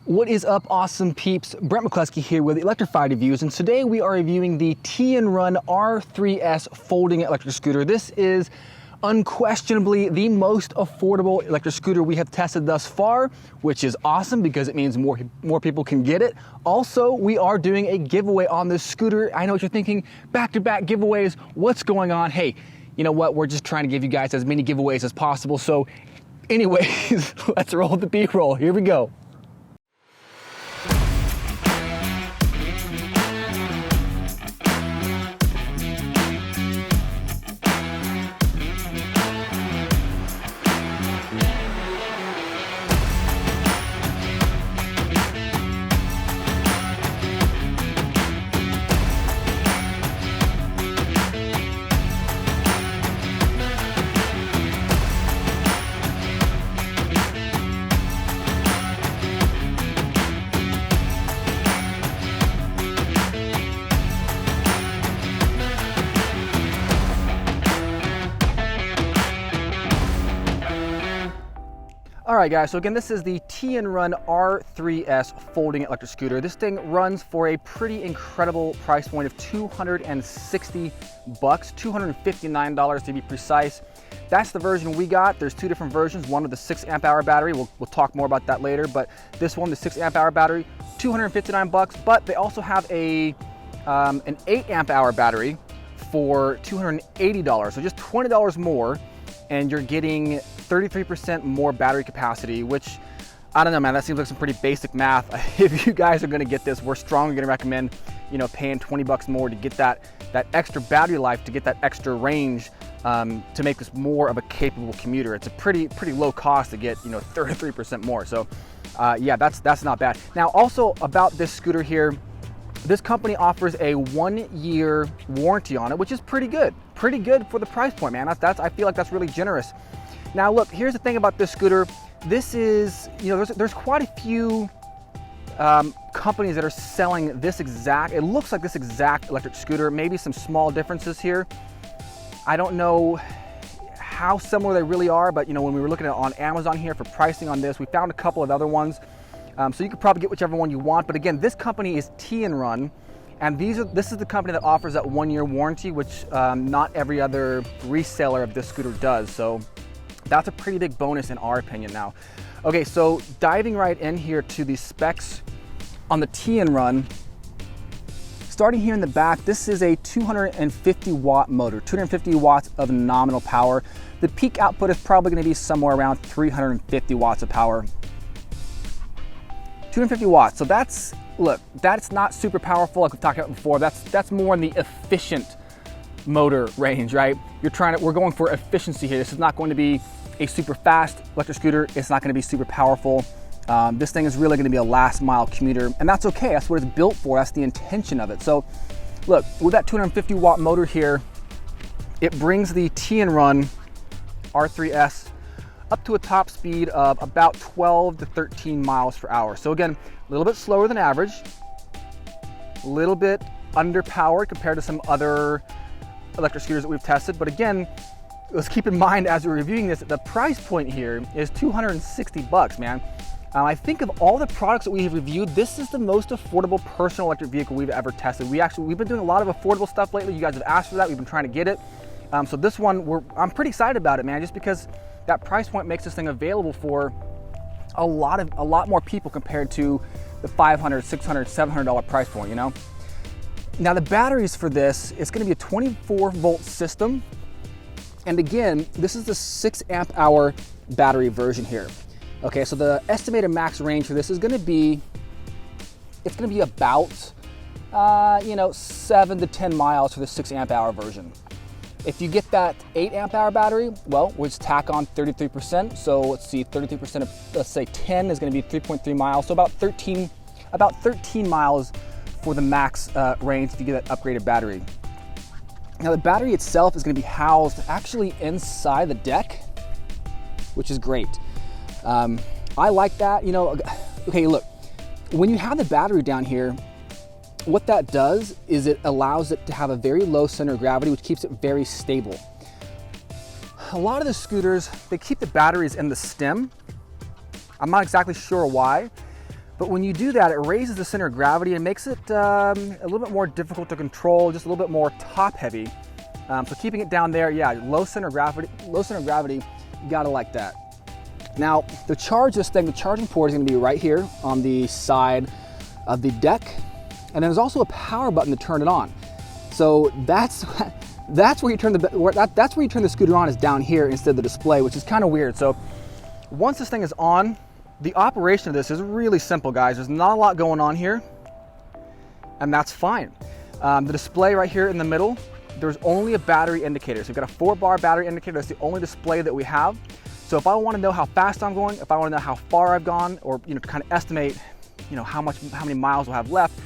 What is up, awesome peeps? Brent McCluskey here with Electrified Reviews, and today we are reviewing the Tianrun R3S folding electric scooter. This is unquestionably the most affordable electric scooter we have tested thus far, which is awesome because it means more people can get it. Also, we are doing a giveaway on this scooter. I know what you're thinking, back-to-back giveaways, what's going on? Hey, you know what? We're just trying to give you guys as many giveaways as possible. So anyways, let's roll the B-roll. Here we go. All right, guys, so again, this is the Tianrun R3S folding electric scooter. This thing runs for a pretty incredible price point of $260, $259 to be precise. That's the version we got. There's two different versions, one with the 6 amp hour battery. We'll talk more about that later, but this one, the 6 amp hour battery, $259, but they also have an 8 amp hour battery for $280, so just $20 more, and you're getting 33% more battery capacity, which, I don't know, man, that seems like some pretty basic math. If you guys are gonna get this, we're strongly gonna recommend, you know, paying 20 bucks more to get that extra battery life, to get that extra range, to make this more of a capable commuter. It's a pretty low cost to get, you know, 33% more. So yeah, that's not bad. Now, also about this scooter here, this company offers a 1-year warranty on it, which is pretty good for the price point, man. I feel like that's really generous. Now look, here's the thing about this scooter. This is, you know, there's quite a few companies that are selling this exact, it looks like this exact electric scooter, maybe some small differences here. I don't know how similar they really are, but you know, when we were looking at on Amazon here for pricing on this, we found a couple of other ones. So you could probably get whichever one you want, but again, this company is Tianrun, and this is the company that offers that 1-year warranty, which not every other reseller of this scooter does. So that's a pretty big bonus in our opinion now. Okay, so diving right in here to the specs on the Tianrun. Starting here in the back, this is a 250 watt motor, 250 watts of nominal power. The peak output is probably gonna be somewhere around 350 watts of power. 250 watts, so that's, look, that's not super powerful like we've talked about before. That's more in the efficient motor range, right? We're going for efficiency here. This is not going to be a super fast electric scooter. It's not going to be super powerful. This thing is really going to be a last mile commuter, and that's okay. That's what it's built for. That's the intention of it. So look, with that 250 watt motor here, it brings the Tianrun R3S up to a top speed of about 12 to 13 miles per hour. So again, a little bit slower than average, a little bit underpowered compared to some other electric scooters that we've tested. But again, let's keep in mind as we're reviewing this, the price point here is $260, man. I think of all the products that we have reviewed, this is the most affordable personal electric vehicle we've ever tested. We've been doing a lot of affordable stuff lately. You guys have asked for that. We've been trying to get it. So this one, I'm pretty excited about it, man, just because that price point makes this thing available for a lot more people compared to the $500, $600, $700 price point, you know? Now the batteries for this, it's gonna be a 24 volt system. And again, this is the 6 amp hour battery version here. Okay, so the estimated max range for this is gonna be, it's gonna be about, you know, 7 to 10 miles for the 6 amp hour version. If you get that 8 amp hour battery, well, we'll just tack on 33%. So let's see, 33% of, let's say 10 is gonna be 3.3 miles. So about 13 miles for the max range if you get that upgraded battery. Now the battery itself is gonna be housed actually inside the deck, which is great. I like that, you know. Okay, look, when you have the battery down here, what that does is it allows it to have a very low center of gravity, which keeps it very stable. A lot of the scooters, they keep the batteries in the stem. I'm not exactly sure why, But when you do that, it raises the center of gravity and makes it a little bit more difficult to control, just a little bit more top heavy. So keeping it down there, yeah, low center of gravity, you gotta like that. Now, to charge this thing, the charging port is gonna be right here on the side of the deck. And then there's also a power button to turn it on. So that's where you turn the scooter on, is down here instead of the display, which is kind of weird. So once this thing is on, the operation of this is really simple, guys. There's not a lot going on here, and that's fine. The display right here in the middle, there's only a battery indicator. So we've got a 4-bar battery indicator. That's the only display that we have. So if I want to know how fast I'm going, if I want to know how far I've gone, or to kind of estimate, how many miles we'll have left,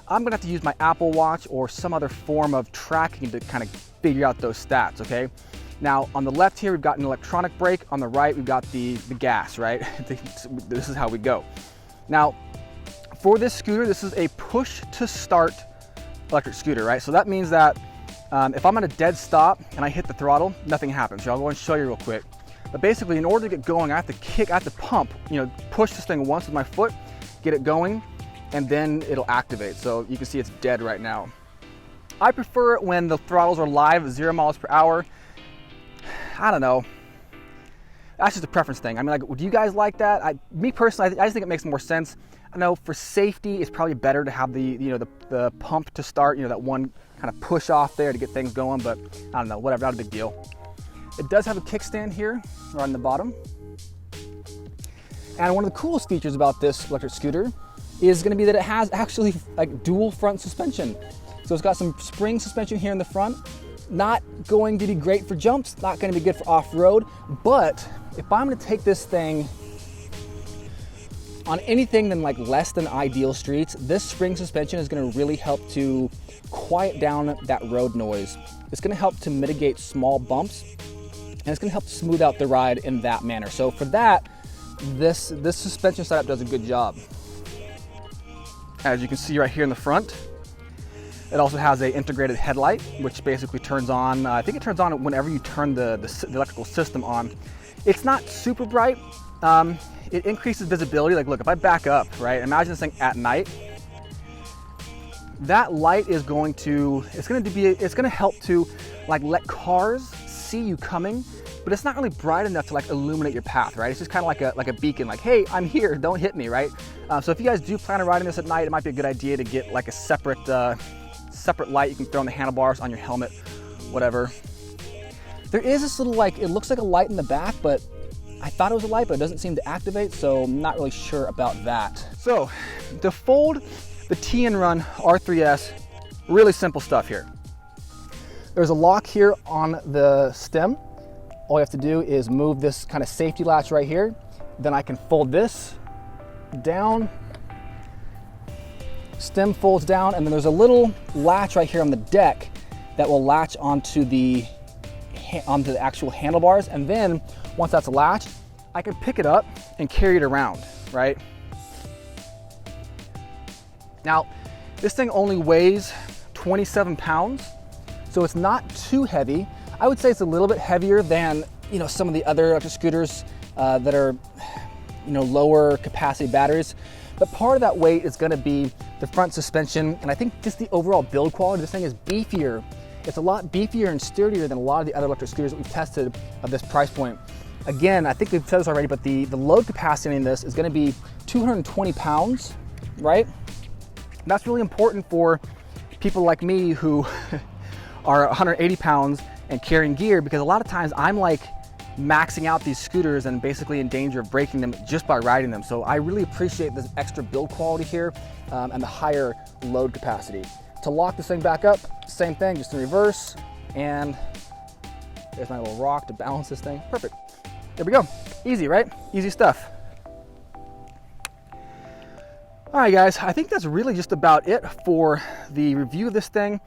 I'm gonna have to use my Apple Watch or some other form of tracking to kind of figure out those stats, okay? Now, on the left here, we've got an electronic brake. On the right, we've got the gas, right? This is how we go. Now, for this scooter, this is a push to start electric scooter, right? So that means that if I'm at a dead stop and I hit the throttle, nothing happens. So I'll go and show you real quick. But basically, in order to get going, I have to pump, push this thing once with my foot, get it going, and then it'll activate. So you can see it's dead right now. I prefer it when the throttles are live at 0 miles per hour. I don't know. That's just a preference thing. I mean, do you guys like that? Me personally, I just think it makes more sense. I know for safety, it's probably better to have the pump to start, that one kind of push off there to get things going, but I don't know, whatever, not a big deal. It does have a kickstand here, right on the bottom. And one of the coolest features about this electric scooter is going to be that it has actually dual front suspension. So it's got some spring suspension here in the front. Not going to be great for jumps, not going to be good for off-road, but if I'm going to take this thing on anything than less than ideal streets, this spring suspension is going to really help to quiet down that road noise. It's going to help to mitigate small bumps, and it's going to help to smooth out the ride in that manner. So for that, this suspension setup does a good job. As you can see right here in the front, it also has an integrated headlight, which basically turns on, I think it turns on whenever you turn the electrical system on. It's not super bright. It increases visibility. Look, if I back up, right, imagine this thing at night. That light is going to help to let cars see you coming, but it's not really bright enough to illuminate your path, right? It's just kind of like a beacon, hey, I'm here, don't hit me, right? So if you guys do plan on riding this at night, it might be a good idea to get a separate light you can throw on the handlebars, on your helmet, whatever. There is this little it looks like a light in the back, but I thought it was a light, but it doesn't seem to activate, so I'm not really sure about that. So to fold the Tianrun R3S, really simple stuff here. There's a lock here on the stem. All you have to do is move this kind of safety latch right here. Then I can fold this down. Stem folds down, and then there's a little latch right here on the deck that will latch onto the actual handlebars. And then once that's latched, I can pick it up and carry it around, right? Now, this thing only weighs 27 pounds, so it's not too heavy. I would say it's a little bit heavier than some of the other electric scooters that are lower capacity batteries. But part of that weight is going to be the front suspension, and I think just the overall build quality. This thing is beefier. It's a lot beefier and sturdier than a lot of the other electric scooters that we've tested of this price point. Again, I think we've said this already, but the load capacity in this is going to be 220 pounds, right? And that's really important for people like me who are 180 pounds and carrying gear, because a lot of times I'm maxing out these scooters and basically in danger of breaking them just by riding them. So I really appreciate this extra build quality here and the higher load capacity. To lock this thing back up, same thing, just in reverse, and there's my little rock to balance this thing. Perfect. There we go. Easy, right? Easy stuff. All right, guys, I think that's really just about it for the review of this thing.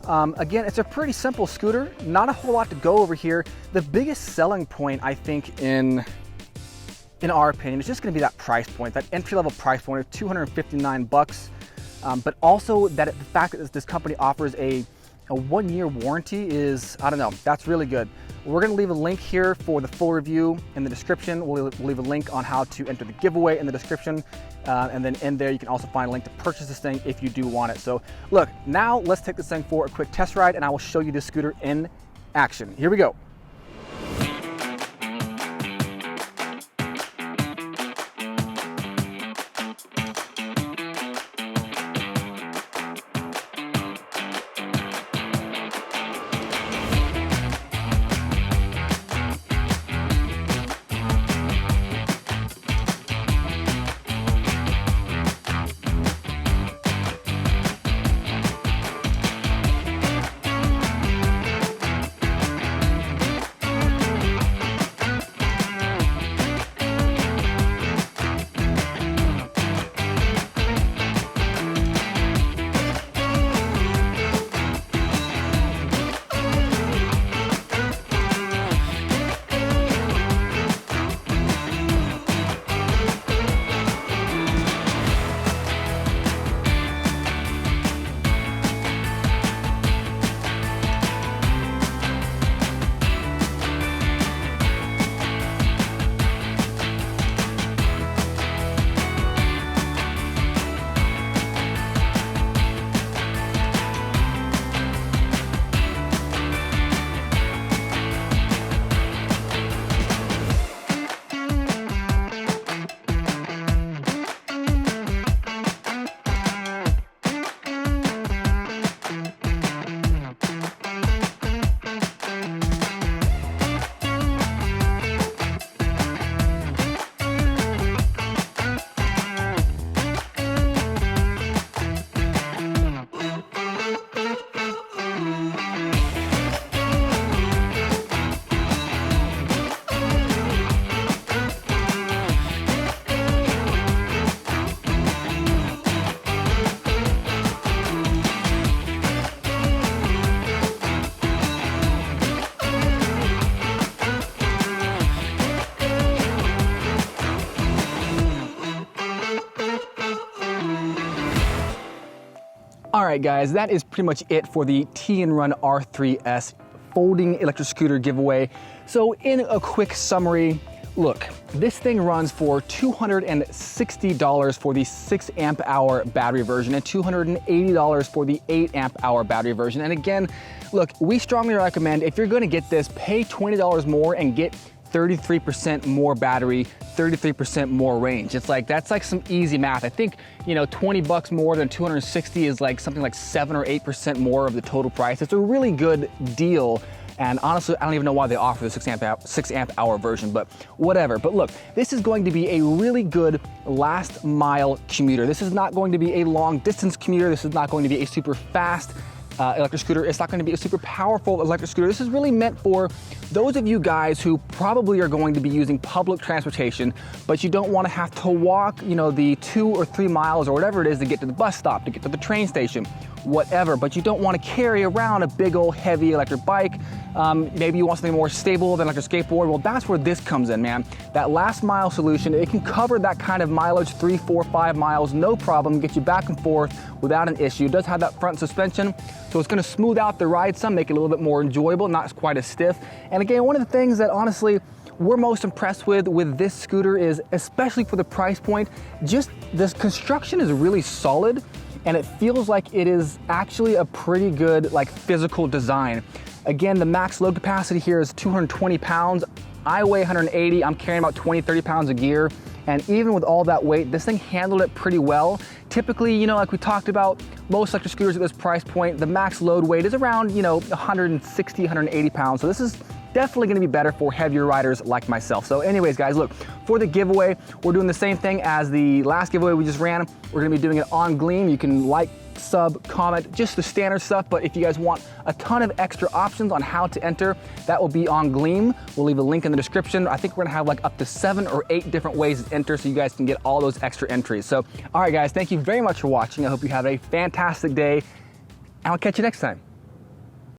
Again, it's a pretty simple scooter, not a whole lot to go over here. The biggest selling point, I think, in our opinion, is just gonna be that price point, that entry-level price point of $259. But also the fact that this company offers a a 1-year warranty is, I don't know, that's really good. We're gonna leave a link here for the full review in the description. We'll leave a link on how to enter the giveaway in the description. And then in there, you can also find a link to purchase this thing if you do want it. So look, now let's take this thing for a quick test ride and I will show you this scooter in action. Here we go. All right, guys, that is pretty much it for the Tianrun R3S folding electric scooter giveaway. So in a quick summary, look, this thing runs for $260 for the 6 amp hour battery version and $280 for the 8 amp hour battery version. And again, look, we strongly recommend if you're gonna get this, pay $20 more and get 33% more battery, 33% more range. It's like, that's like some easy math. I think, you know, 20 bucks more than 260 is like something like 7 or 8% more of the total price. It's a really good deal. And honestly, I don't even know why they offer the 6 amp hour version, but whatever. But look, this is going to be a really good last mile commuter. This is not going to be a long distance commuter. This is not going to be a super fast electric scooter. It's not going to be a super powerful electric scooter. This is really meant for those of you guys who probably are going to be using public transportation, but you don't want to have to walk, you know, the 2 or 3 miles or whatever it is to get to the bus stop, to get to the train station, whatever. But you don't want to carry around a big old heavy electric bike. Maybe you want something more stable than like a skateboard. Well, that's where this comes in, man. That last mile solution, it can cover that kind of mileage, 3, 4, 5 miles, no problem, get you back and forth without an issue. It does have that front suspension, so it's gonna smooth out the ride some, make it a little bit more enjoyable, not quite as stiff. And again, one of the things that honestly we're most impressed with this scooter is, especially for the price point, just this construction is really solid and it feels like it is actually a pretty good like physical design. Again, the max load capacity here is 220 pounds. I weigh 180, I'm carrying about 20, 30 pounds of gear. And even with all that weight, this thing handled it pretty well. Typically, you know, like we talked about, most electric scooters at this price point, the max load weight is around, you know, 160, 180 pounds. So this is definitely gonna be better for heavier riders like myself. So anyways, guys, look, for the giveaway, we're doing the same thing as the last giveaway we just ran. We're gonna be doing it on Gleam. You can like, sub, comment, just the standard stuff. But if you guys want a ton of extra options on how to enter, that will be on Gleam. We'll leave a link in the description. I think we're gonna have like up to 7 or 8 different ways to enter so you guys can get all those extra entries. So, all right, guys, thank you very much for watching. I hope you have a fantastic day, and I'll catch you next time.